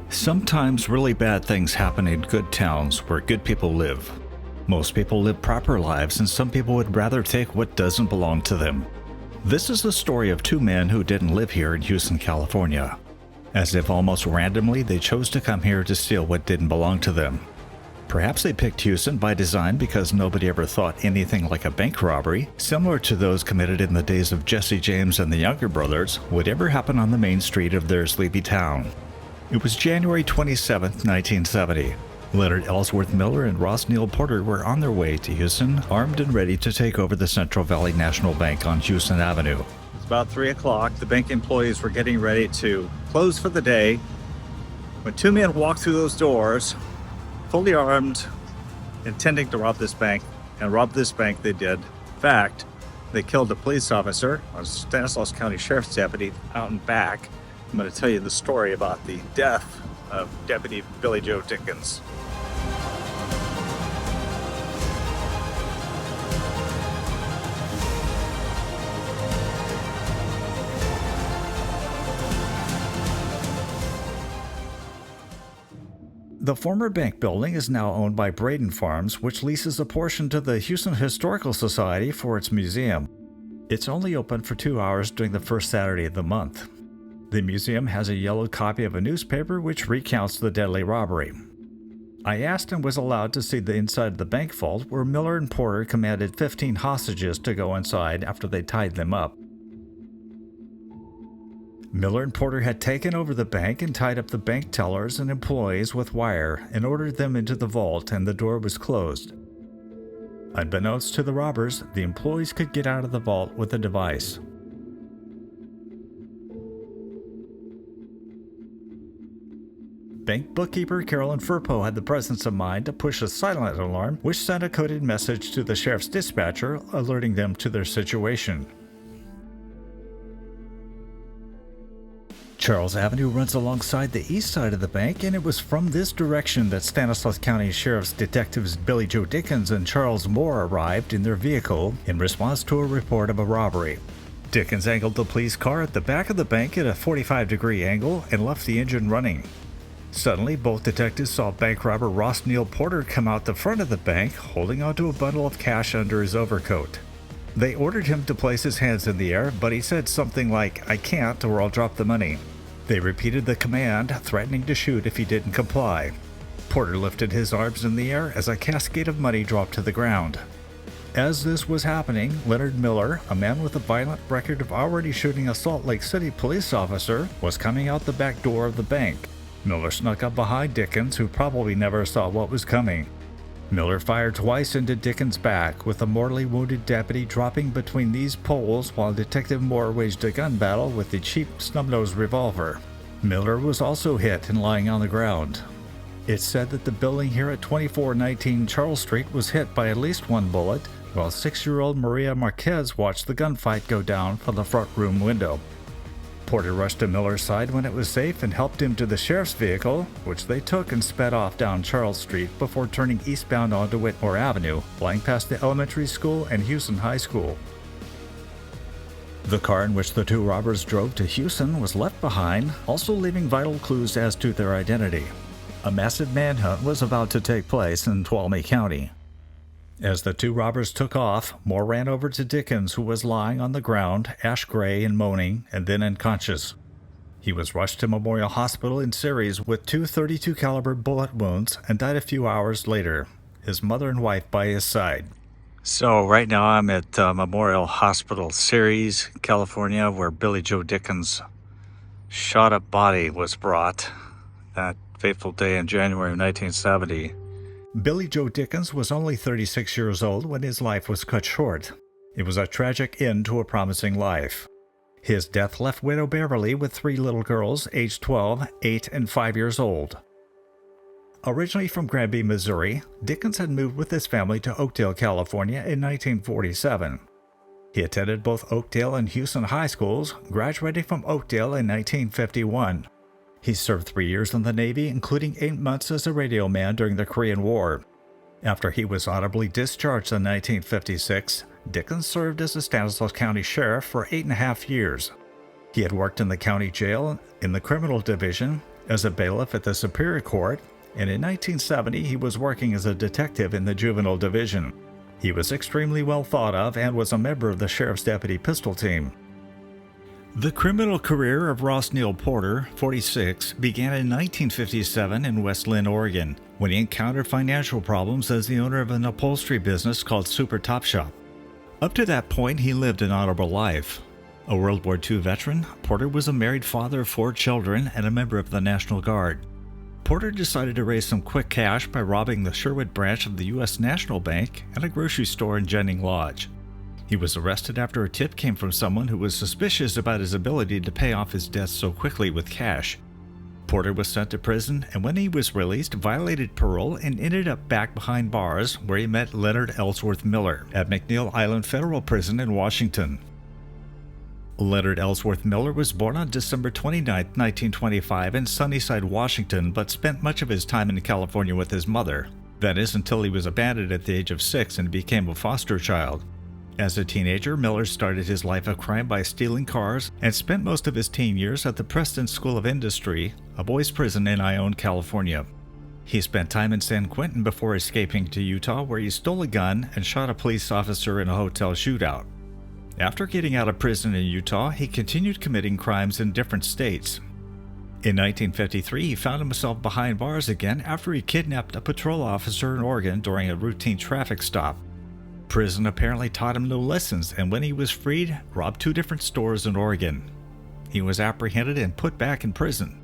Sometimes really bad things happen in good towns where good people live. Most people live proper lives, and some people would rather take what doesn't belong to them. This is the story of two men who didn't live here in Hughson, California. As if almost randomly, they chose to come here to steal what didn't belong to them. Perhaps they picked Hughson by design because nobody ever thought anything like a bank robbery, similar to those committed in the days of Jesse James and the Younger Brothers, would ever happen on the main street of their sleepy town. It was January 27, 1970. Leonard Ellsworth Miller and Ross Neal Porter were on their way to Hughson, armed and ready to take over the Central Valley National Bank on Hughson Avenue. It's about 3 o'clock. The bank employees were getting ready to close for the day when two men walked through those doors, fully armed, intending to rob this bank. And rob this bank they did. In fact, they killed a police officer, a Stanislaus County Sheriff's deputy, out and back. I'm going to tell you the story about the death of Deputy Billy Joe Dickens. The former bank building is now owned by Braden Farms, which leases a portion to the Hughson Historical Society for its museum. It's only open for 2 hours during the first Saturday of the month. The museum has a yellowed copy of a newspaper which recounts the deadly robbery. I asked and was allowed to see the inside of the bank vault where Miller and Porter commanded 15 hostages to go inside after they tied them up. Miller and Porter had taken over the bank and tied up the bank tellers and employees with wire and ordered them into the vault, and the door was closed. Unbeknownst to the robbers, the employees could get out of the vault with a device. Bank bookkeeper Carolyn Furpo had the presence of mind to push a silent alarm, which sent a coded message to the sheriff's dispatcher, alerting them to their situation. Charles Avenue runs alongside the east side of the bank, and it was from this direction that Stanislaus County Sheriff's detectives Billy Joe Dickens and Charles Moore arrived in their vehicle in response to a report of a robbery. Dickens angled the police car at the back of the bank at a 45-degree angle and left the engine running. Suddenly, both detectives saw bank robber Ross Neal Porter come out the front of the bank, holding onto a bundle of cash under his overcoat. They ordered him to place his hands in the air, but he said something like, "I can't, or I'll drop the money." They repeated the command, threatening to shoot if he didn't comply. Porter lifted his arms in the air as a cascade of money dropped to the ground. As this was happening, Leonard Miller, a man with a violent record of already shooting a Salt Lake City police officer, was coming out the back door of the bank. Miller snuck up behind Dickens, who probably never saw what was coming. Miller fired twice into Dickens' back, with a mortally wounded deputy dropping between these poles while Detective Moore waged a gun battle with the cheap snub-nosed revolver. Miller was also hit and lying on the ground. It's said that the building here at 2419 Charles Street was hit by at least one bullet, while 6-year-old Maria Marquez watched the gunfight go down from the front room window. Porter rushed to Miller's side when it was safe and helped him to the sheriff's vehicle, which they took and sped off down Charles Street before turning eastbound onto Whitmore Avenue, flying past the elementary school and Hughson High School. The car in which the two robbers drove to Hughson was left behind, also leaving vital clues as to their identity. A massive manhunt was about to take place in Tuolumne County. As the two robbers took off, Moore ran over to Dickens, who was lying on the ground, ash-gray and moaning, and then unconscious. He was rushed to Memorial Hospital in Ceres with 2 .32 caliber bullet wounds and died a few hours later, his mother and wife by his side. So right now I'm at Memorial Hospital, Ceres, California, where Billy Joe Dickens' shot-up body was brought that fateful day in January of 1970. Billy Joe Dickens was only 36 years old when his life was cut short. It was a tragic end to a promising life. His death left widow Beverly with 3 little girls aged 12, 8, and 5 years old. Originally from Granby, Missouri, Dickens had moved with his family to Oakdale, California in 1947. He attended both Oakdale and Hughson high schools, graduating from Oakdale in 1951. He served 3 years in the Navy, including 8 months as a radio man during the Korean War. After he was honorably discharged in 1956, Dickens served as a Stanislaus County Sheriff for 8.5 years. He had worked in the county jail, in the criminal division, as a bailiff at the Superior Court, and in 1970 he was working as a detective in the Juvenile Division. He was extremely well thought of and was a member of the Sheriff's Deputy Pistol Team. The criminal career of Ross Neal Porter, 46, began in 1957 in West Lynn, Oregon, when he encountered financial problems as the owner of an upholstery business called Super Top Shop. Up to that point, he lived an honorable life. A World War II veteran, Porter was a married father of 4 children and a member of the National Guard. Porter decided to raise some quick cash by robbing the Sherwood branch of the U.S. National Bank and a grocery store in Jennings Lodge. He was arrested after a tip came from someone who was suspicious about his ability to pay off his debts so quickly with cash. Porter was sent to prison, and when he was released, violated parole and ended up back behind bars, where he met Leonard Ellsworth Miller at McNeil Island Federal Prison in Washington. Leonard Ellsworth Miller was born on December 29, 1925 in Sunnyside, Washington, but spent much of his time in California with his mother. That is, until he was abandoned at the age of 6 and became a foster child. As a teenager, Miller started his life of crime by stealing cars and spent most of his teen years at the Preston School of Industry, a boys' prison in Ione, California. He spent time in San Quentin before escaping to Utah, where he stole a gun and shot a police officer in a hotel shootout. After getting out of prison in Utah, he continued committing crimes in different states. In 1953, he found himself behind bars again after he kidnapped a patrol officer in Oregon during a routine traffic stop. Prison apparently taught him no lessons, and when he was freed, robbed 2 different stores in Oregon. He was apprehended and put back in prison.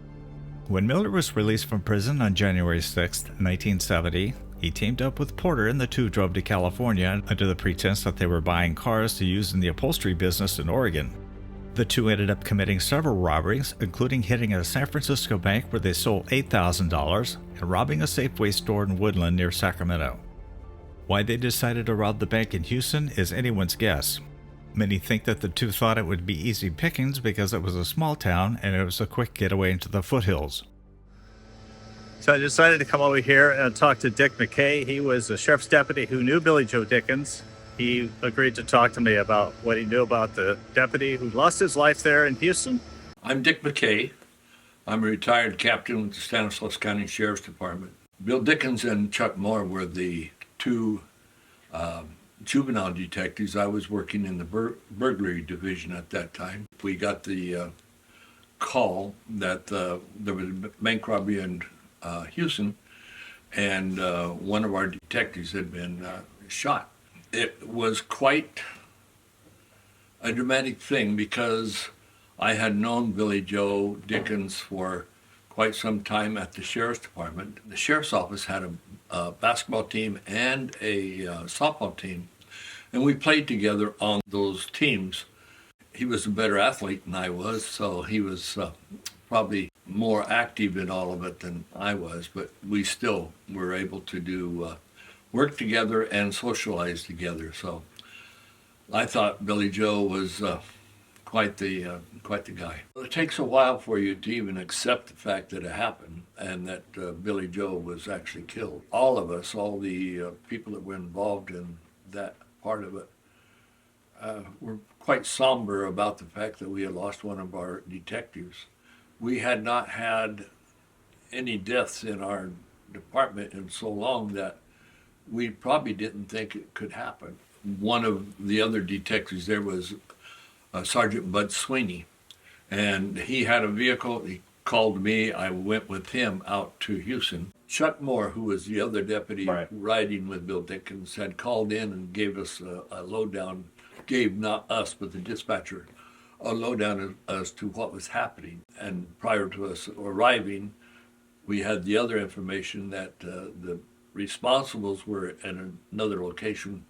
When Miller was released from prison on January 6, 1970, he teamed up with Porter and the two drove to California under the pretense that they were buying cars to use in the upholstery business in Oregon. The two ended up committing several robberies, including hitting a San Francisco bank where they sold $8,000 and robbing a Safeway store in Woodland near Sacramento. Why they decided to rob the bank in Hughson is anyone's guess. Many think that the two thought it would be easy pickings because it was a small town and it was a quick getaway into the foothills. So I decided to come over here and talk to Dick McKay. He was a sheriff's deputy who knew Billy Joe Dickens. He agreed to talk to me about what he knew about the deputy who lost his life there in Hughson. I'm Dick McKay. I'm a retired captain with the Stanislaus County Sheriff's Department. Bill Dickens and Chuck Moore were the 2 juvenile detectives. I was working in the burglary division at that time. We got the call that there was a bank robbery in Hughson, and one of our detectives had been shot. It was quite a dramatic thing because I had known Billy Joe Dickens for quite some time at the Sheriff's Department. The Sheriff's Office had a basketball team and a softball team, and we played together on those teams. He was a better athlete than I was, so he was probably more active in all of it than I was, but we still were able to do work together and socialize together. So I thought Billy Joe was quite the guy. It takes a while for you to even accept the fact that it happened and that Billy Joe was actually killed. All of us, all the people that were involved in that part of it, were quite somber about the fact that we had lost one of our detectives. We had not had any deaths in our department in so long that we probably didn't think it could happen. One of the other detectives there was Sergeant Bud Sweeney, and he had a vehicle. He called me. I went with him out to Hughson. Chuck Moore, who was the other deputy riding with Bill Dickens, had called in and gave us a lowdown, gave not us, but the dispatcher, a lowdown as to what was happening. And prior to us arriving, we had the other information that the responsibles were at another location,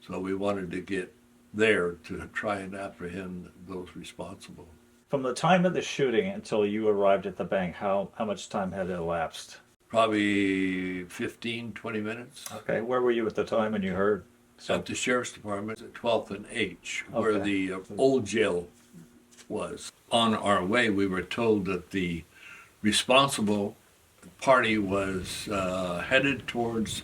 so we wanted to get there to try and apprehend those responsible. From the time of the shooting until you arrived at the bank, how much time had elapsed? Probably 15, 20 minutes. Okay, where were you at the time when you heard? At the Sheriff's Department at 12th and H, where the old jail was. On our way, we were told that the responsible party was headed towards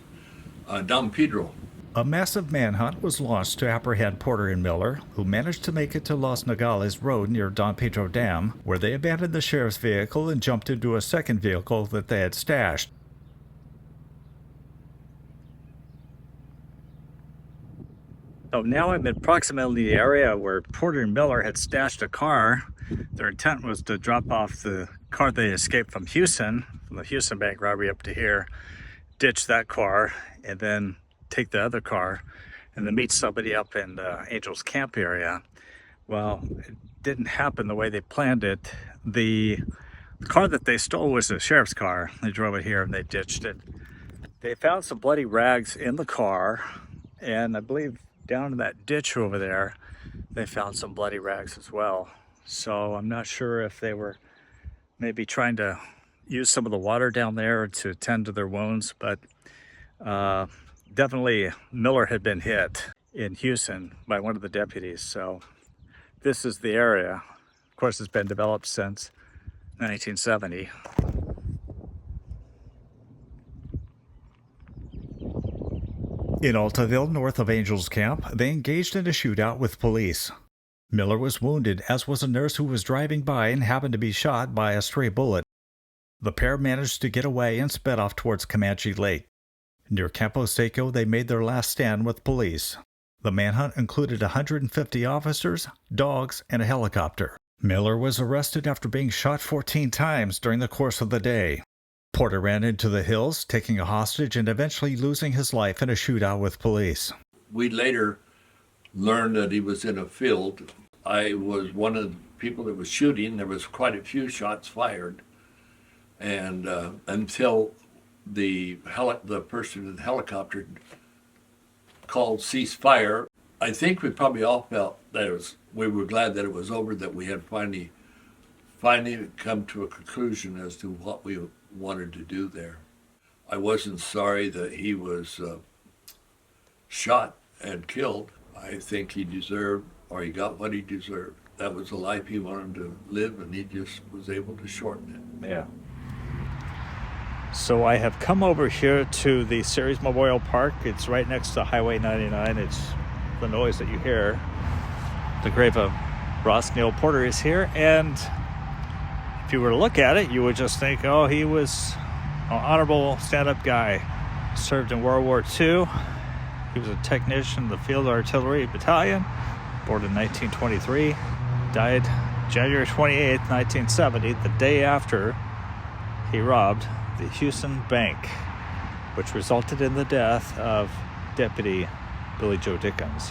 Don Pedro. A massive manhunt was launched to apprehend Porter and Miller, who managed to make it to Los Nogales Road near Don Pedro Dam, where they abandoned the sheriff's vehicle and jumped into a second vehicle that they had stashed. So now I'm in approximately the area where Porter and Miller had stashed a car. Their intent was to drop off the car they escaped from Hughson, from the Hughson bank robbery up to here, ditch that car, and then take the other car and then meet somebody up in the Angels Camp area. Well, it didn't happen the way they planned it. The car that they stole was a sheriff's car. They drove it here and they ditched it. They found some bloody rags in the car, and I believe down in that ditch over there, they found some bloody rags as well. So I'm not sure if they were maybe trying to use some of the water down there to tend to their wounds, but definitely Miller had been hit in Hughson by one of the deputies. So this is the area. Of course, it's been developed since 1970. In Altaville, north of Angels Camp, they engaged in a shootout with police. Miller was wounded, as was a nurse who was driving by and happened to be shot by a stray bullet. The pair managed to get away and sped off towards Comanche Lake. Near Campo Seco, they made their last stand with police. The manhunt included 150 officers, dogs, and a helicopter. Miller was arrested after being shot 14 times during the course of the day. Porter ran into the hills, taking a hostage and eventually losing his life in a shootout with police. We later learned that he was in a field. I was one of the people that was shooting. There was quite a few shots fired. And until the person in the helicopter called cease fire, I think we probably all felt that we were glad that it was over, that we had finally come to a conclusion as to what we wanted to do there. I wasn't sorry that he was shot and killed. I think he got what he deserved. That was the life he wanted to live, and he just was able to shorten it. Yeah. So I have come over here to the Ceres Memorial Park. It's right next to Highway 99. It's the noise that you hear. The grave of Ross Neal Porter is here, and if you were to look at it, you would just think, oh, he was an honorable stand-up guy. Served in World War II. He was a technician in the Field Artillery Battalion, born in 1923. Died January 28, 1970, the day after he robbed the Hughson Bank, which resulted in the death of Deputy Billy Joe Dickens.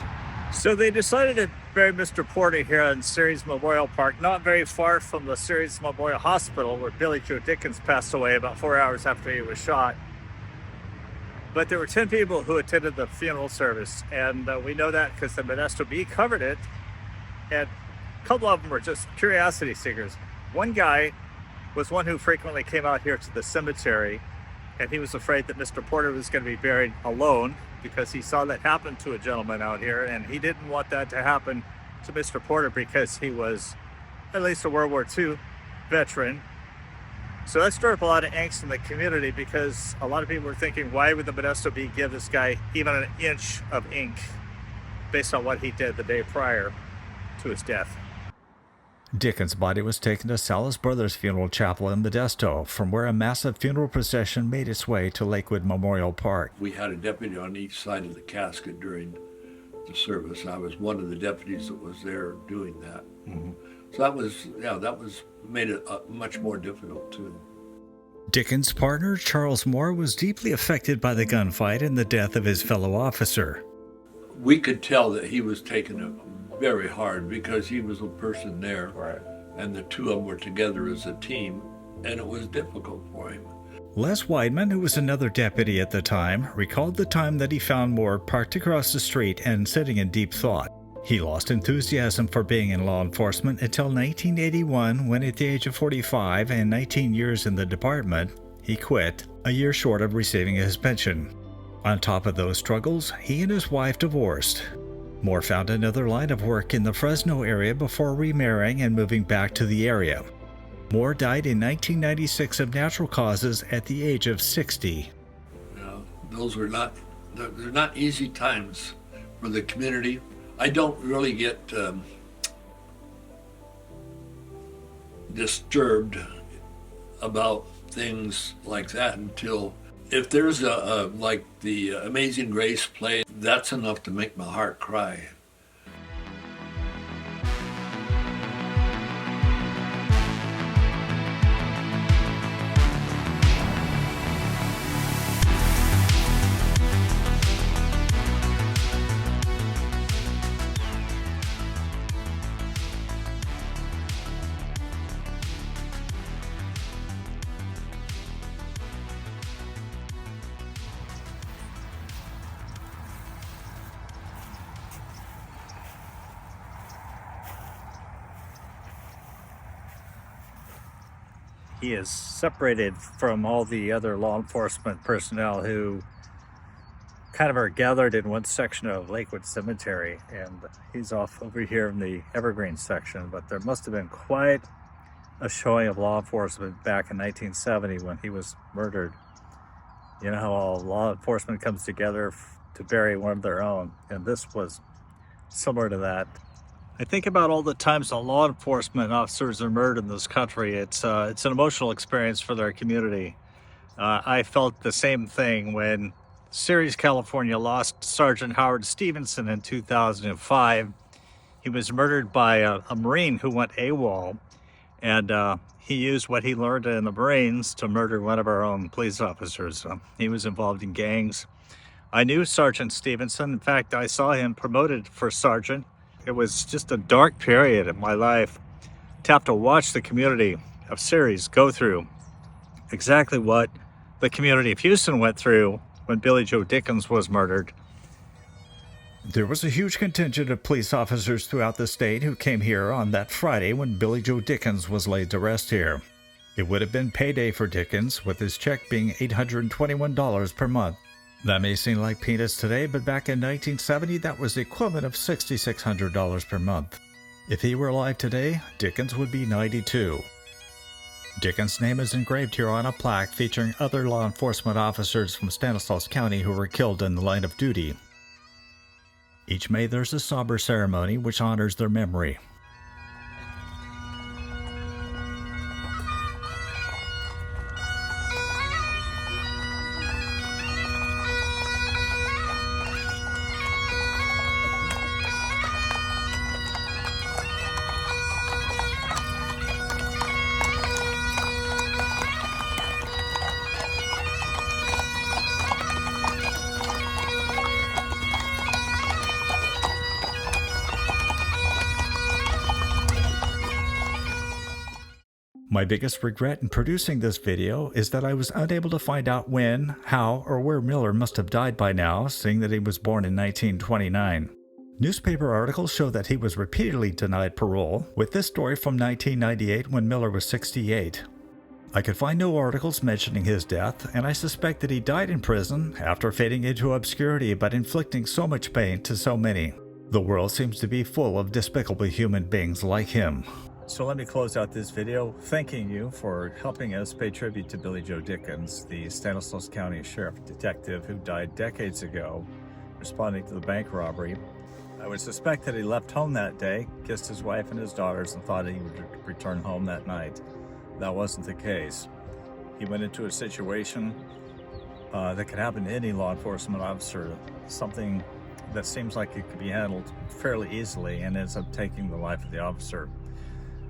So they decided to bury Mr. Porter here in Ceres Memorial Park, not very far from the Ceres Memorial Hospital where Billy Joe Dickens passed away about 4 hours after he was shot. But there were 10 people who attended the funeral service, and we know that because the Modesto Bee covered it, and a couple of them were just curiosity seekers. One guy was one who frequently came out here to the cemetery, and he was afraid that Mr. Porter was going to be buried alone because he saw that happen to a gentleman out here, and he didn't want that to happen to Mr. Porter because he was at least a World War II veteran. So that stirred up a lot of angst in the community because a lot of people were thinking, why would the Modesto Bee give this guy even an inch of ink based on what he did the day prior to his death? Dickens' body was taken to Salas Brothers Funeral Chapel in Modesto, from where a massive funeral procession made its way to Lakewood Memorial Park. We had a deputy on each side of the casket during the service. I was one of the deputies that was there doing that. Mm-hmm. So that made it much more difficult too. Dickens' partner, Charles Moore, was deeply affected by the gunfight and the death of his fellow officer. We could tell that he was taking it very hard because he was a person there, right, and the two of them were together as a team, and it was difficult for him. Les Weidman, who was another deputy at the time, recalled the time that he found Moore parked across the street and sitting in deep thought. He lost enthusiasm for being in law enforcement until 1981, when at the age of 45 and 19 years in the department, he quit, a year short of receiving his pension. On top of those struggles, he and his wife divorced. Moore found another line of work in the Fresno area before remarrying and moving back to the area. Moore died in 1996 of natural causes at the age of 60. Those were not they're not easy times for the community. I don't really get disturbed about things like that until if there's a like the Amazing Grace play, that's enough to make my heart cry. He is separated from all the other law enforcement personnel who kind of are gathered in one section of Lakewood Cemetery, and he's off over here in the Evergreen section. But there must have been quite a showing of law enforcement back in 1970 when he was murdered. You know how all law enforcement comes together to bury one of their own, and this was similar to that. I think about all the times that law enforcement officers are murdered in this country. It's an emotional experience for their community. I felt the same thing when Ceres, California lost Sergeant Howard Stevenson in 2005. He was murdered by a Marine who went AWOL, and he used what he learned in the Marines to murder one of our own police officers. He was involved in gangs. I knew Sergeant Stevenson. In fact, I saw him promoted for sergeant. It was just a dark period in my life to have to watch the community of Ceres go through exactly what the community of Hughson went through when Billy Joe Dickens was murdered. There was a huge contingent of police officers throughout the state who came here on that Friday when Billy Joe Dickens was laid to rest here. It would have been payday for Dickens, with his check being $821 per month. That may seem like peanuts today, but back in 1970, that was the equivalent of $6,600 per month. If he were alive today, Dickens would be 92. Dickens' name is engraved here on a plaque featuring other law enforcement officers from Stanislaus County who were killed in the line of duty. Each May there's a somber ceremony which honors their memory. My biggest regret in producing this video is that I was unable to find out when, how, or where Miller must have died by now, seeing that he was born in 1929. Newspaper articles show that he was repeatedly denied parole, with this story from 1998 when Miller was 68. I could find no articles mentioning his death, and I suspect that he died in prison after fading into obscurity but inflicting so much pain to so many. The world seems to be full of despicable human beings like him. So let me close out this video thanking you for helping us pay tribute to Billy Joe Dickens, the Stanislaus County Sheriff Detective who died decades ago responding to the bank robbery. I would suspect that he left home that day, kissed his wife and his daughters, and thought he would return home that night. That wasn't the case. He went into a situation that could happen to any law enforcement officer, something that seems like it could be handled fairly easily, and ends up taking the life of the officer.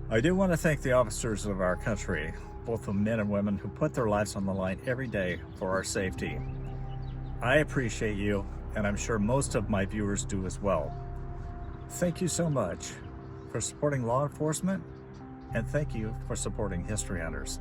I do want to thank the officers of our country, both the men and women who put their lives on the line every day for our safety. I appreciate you, and I'm sure most of my viewers do as well. Thank you so much for supporting law enforcement, and thank you for supporting History Hunters.